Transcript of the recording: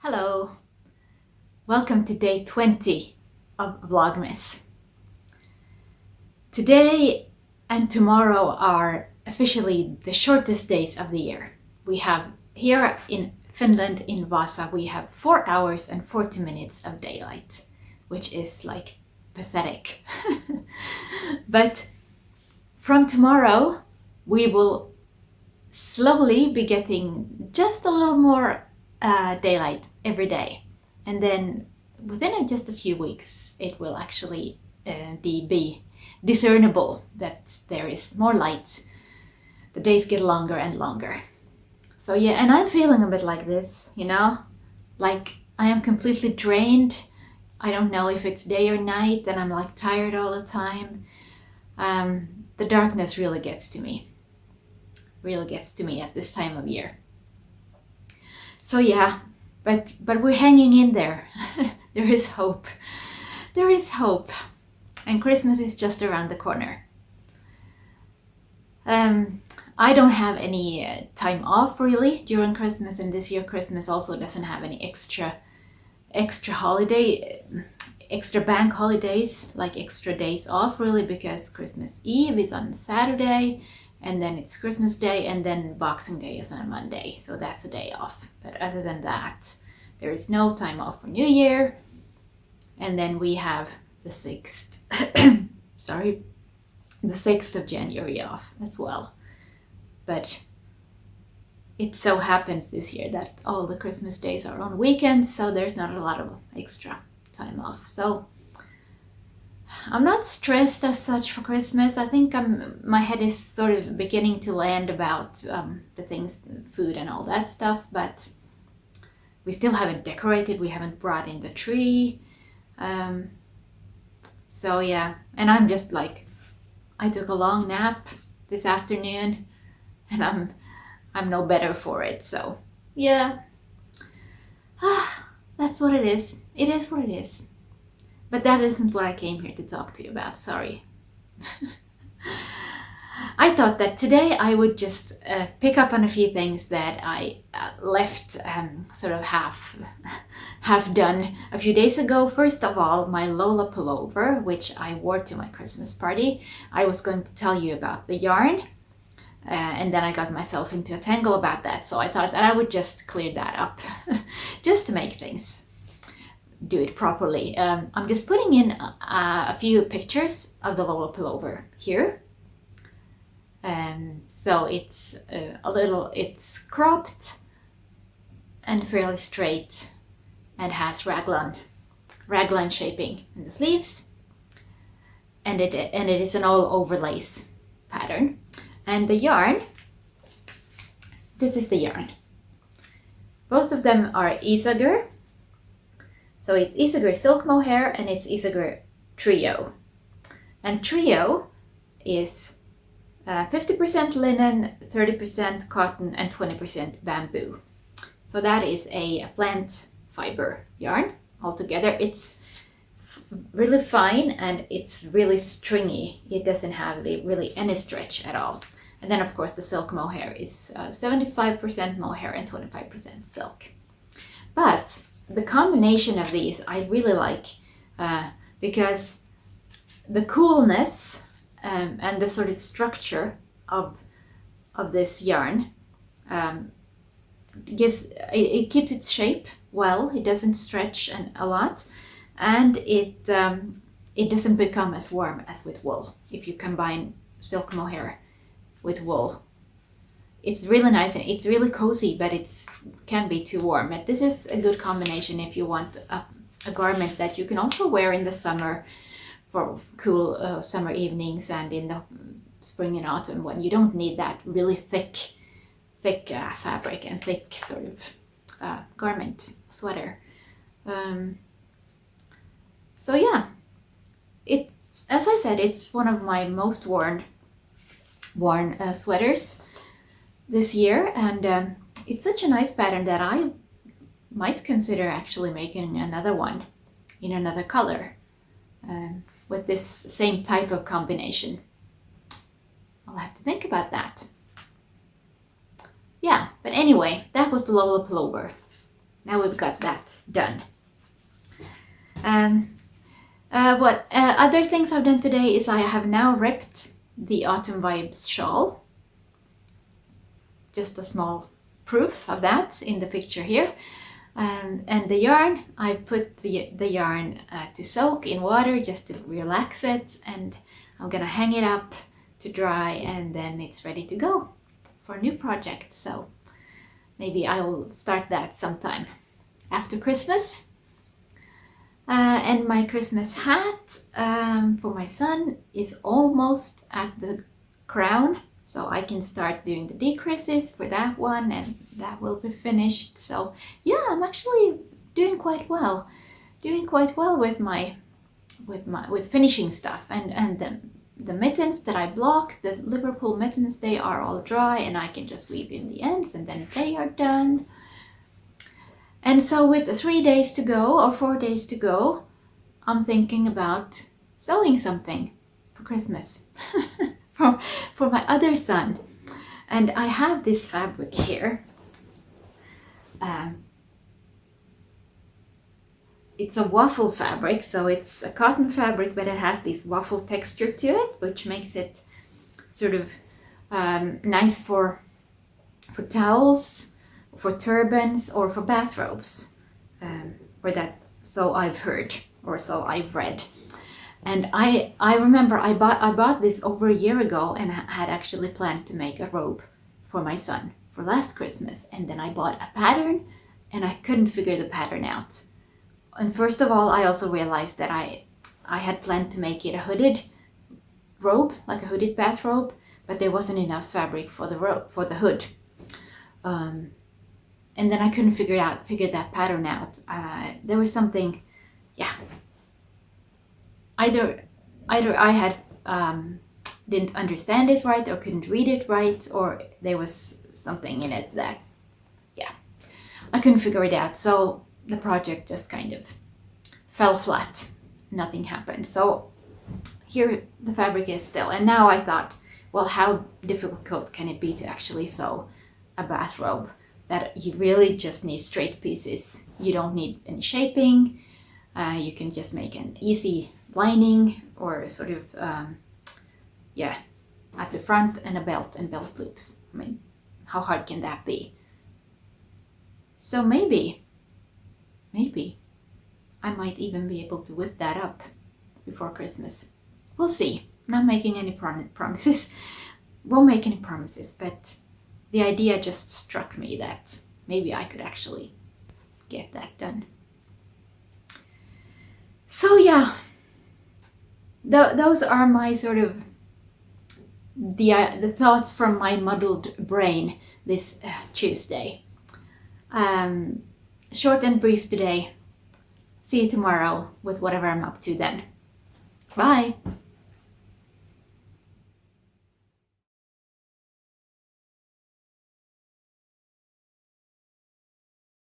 Hello, welcome to day 20 of Vlogmas. Today and tomorrow are officially the shortest days of the year. We have here in Finland, in Vasa, we have 4 hours and 40 minutes of daylight, which is like pathetic. But from tomorrow, we will slowly be getting just a little more daylight every day. And then within just a few weeks, it will actually be discernible that there is more light. The days get longer and longer. So yeah, and I'm feeling a bit like this, you know? Like I am completely drained. I don't know if it's day or night, and I'm like tired all the time. The darkness really gets to me. Really gets to me at this time of year. So yeah, but we're hanging in there. There is hope. There is hope. And Christmas is just around the corner. I don't have any time off really during Christmas, and this year Christmas also doesn't have any extra bank holidays, like extra days off really, because Christmas Eve is on Saturday, and then it's Christmas Day, and then Boxing Day is on a Monday, so that's a day off. But other than that, there is no time off for New Year. And then we have the 6th, the 6th of January off as well. But it so happens this year that all the Christmas days are on weekends, so there's not a lot of extra time off. So I'm not stressed as such for Christmas. I think my head is sort of beginning to land about the things, food and all that stuff, but we still haven't decorated. We haven't brought in the tree. So yeah, and I'm just like, I took a long nap this afternoon, and I'm no better for it. So yeah, that's what it is. It is what it is. But that isn't what I came here to talk to you about, sorry. I thought that today I would just pick up on a few things that I left sort of half done a few days ago. First of all, my Lola pullover, which I wore to my Christmas party. I was going to tell you about the yarn, and then I got myself into a tangle about that, so I thought that I would just clear that up, just to make things do it properly. I'm just putting in a few pictures of the Lola pullover here. So it's it's cropped and fairly straight, and has raglan shaping in the sleeves, and it is an all overlace pattern. And the yarn, this is the yarn. Both of them are Isager. So it's Isager silk mohair and it's Isager trio. And trio is 50% linen, 30% cotton, and 20% bamboo. So that is a plant fiber yarn altogether. It's really fine and it's really stringy. It doesn't have really any stretch at all. And then of course the silk mohair is 75% mohair and 25% silk. But the combination of these I really like, because the coolness and the sort of structure of this yarn it keeps its shape well. It doesn't stretch a lot, and it doesn't become as warm as with wool. If you combine silk mohair with wool, it's really nice and it's really cozy, but it can be too warm. But this is a good combination if you want a garment that you can also wear in the summer for cool summer evenings, and in the spring and autumn when you don't need that really thick fabric and thick sort of garment, sweater. So yeah, it's, as I said, it's one of my most worn sweaters this year, and it's such a nice pattern that I might consider actually making another one in another color with this same type of combination. I'll have to think about that. anyway, that was the Lola pullover. Now we've got that done. What other things I've done today is I have now ripped the Autumn Vibes shawl. Just a small proof of that in the picture here. And the yarn, I put the yarn to soak in water just to relax it, and I'm gonna hang it up to dry, and then it's ready to go for a new project. So maybe I'll start that sometime after Christmas. And my Christmas hat for my son is almost at the crown, so I can start doing the decreases for that one, and that will be finished. So yeah, I'm actually doing quite well with finishing stuff, and the mittens that I blocked, the Liverpool mittens, they are all dry, and I can just weave in the ends, and then they are done. And so with 3 days to go or 4 days to go, I'm thinking about sewing something for Christmas for my other son. And I have this fabric here. It's a waffle fabric, so it's a cotton fabric, but it has this waffle texture to it, which makes it sort of nice for towels, for turbans, or for bathrobes, or that, so I've heard, or so I've read. And I remember I bought this over a year ago, and I had actually planned to make a robe for my son for last Christmas, and then I bought a pattern, and I couldn't figure the pattern out. And first of all, I also realized that I had planned to make it a hooded robe, like a hooded bathrobe, but there wasn't enough fabric for the hood. And then I couldn't figure that pattern out. There was something, yeah. Either I had didn't understand it right, or couldn't read it right, or there was something in it that, yeah, I couldn't figure it out. So the project just kind of fell flat. Nothing happened. So here the fabric is still. And now I thought, well, how difficult can it be to actually sew a bathrobe that you really just need straight pieces? You don't need any shaping. You can just make an easy lining, or sort of, yeah, at the front, and a belt and belt loops. I mean, how hard can that be? So maybe I might even be able to whip that up before Christmas. We'll see. Not making any promises. Won't make any promises, but the idea just struck me that maybe I could actually get that done. So yeah, those are my sort of the thoughts from my muddled brain this Tuesday. Short and brief today. See you tomorrow with whatever I'm up to then. Bye!